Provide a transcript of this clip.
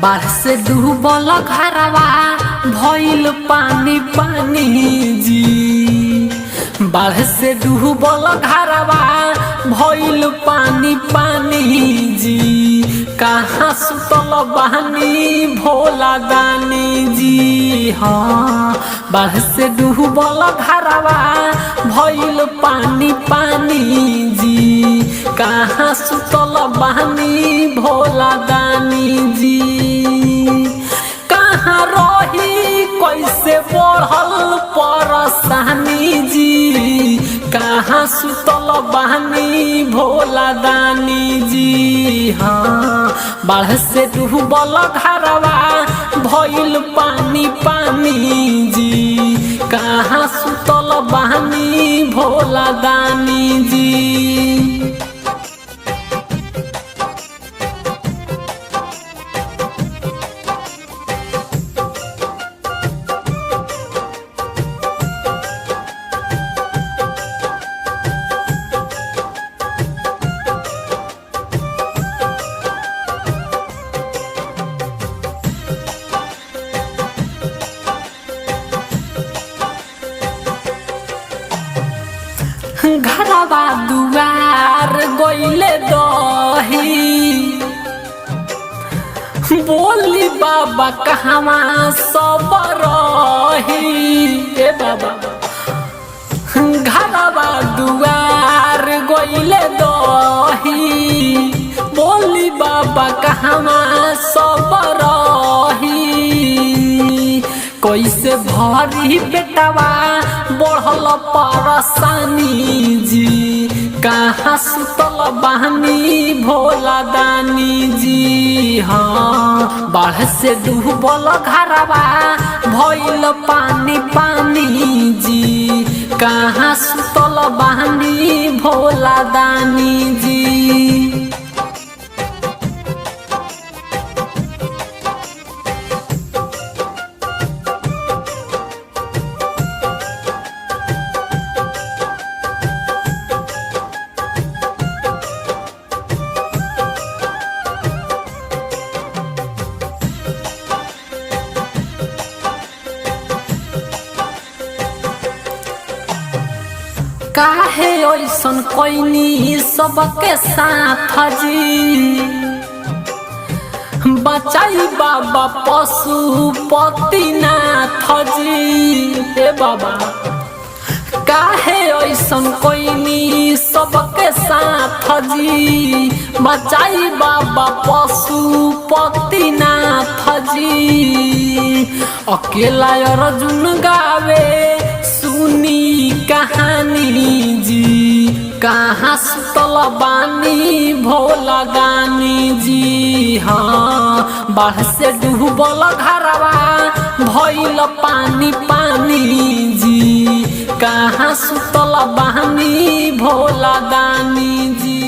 बाढ़ से डूबल घरवा भइल पानी पानी जी। बाढ़ से डूबल घरवा भइल पानी पानी जी। कहाँ सुतल बहनी भोला दानी जी। हाँ बाढ़ से डूबल घरवा भइल पानी पानी जी। कहाँ सुतल बहनी भोला दानी जी। कहाँ रही कैसे बढ़ल परेशानी जी। कहाँ सुतल बहनी भोला दानी जी। हाँ बाढ़ से डूबल घरवा भइल पानी पानी जी। कहाँ सुतल बहनी भोला दानी जी। घरवा दुआर गइले दही। बोली बाबा कहवा सब रही। ए बाबा घरवा दुआर गइले दही। बोली बाबा कहवा सब रही। कैसे भरी बेटवा बढ़ल परेशानी जी। कहाँ सुतल बहनी भोला दानी जी। हाँ बाढ़ से डूबल घरवा भइल पानी पानी जी। कहाँ सुतल बहनी भोला दानी जी। काहे ऐसन कोइनी सबके साथ जी। बचाई बाबा पशुपति नाथ जी। हे बाबा काहे ऐसन कोइनी सबके साथ जी। बचाई बाबा पशुपति नाथ जी। अकेला अर्जुन गावे सुनी कहानी जी। कहाँ सुतल बानी भोला दानी जी। हाँ बाढ़ से डूबल घरवा भइल पानी पानी जी। कहाँ सुतल बानी भोला दानी जी।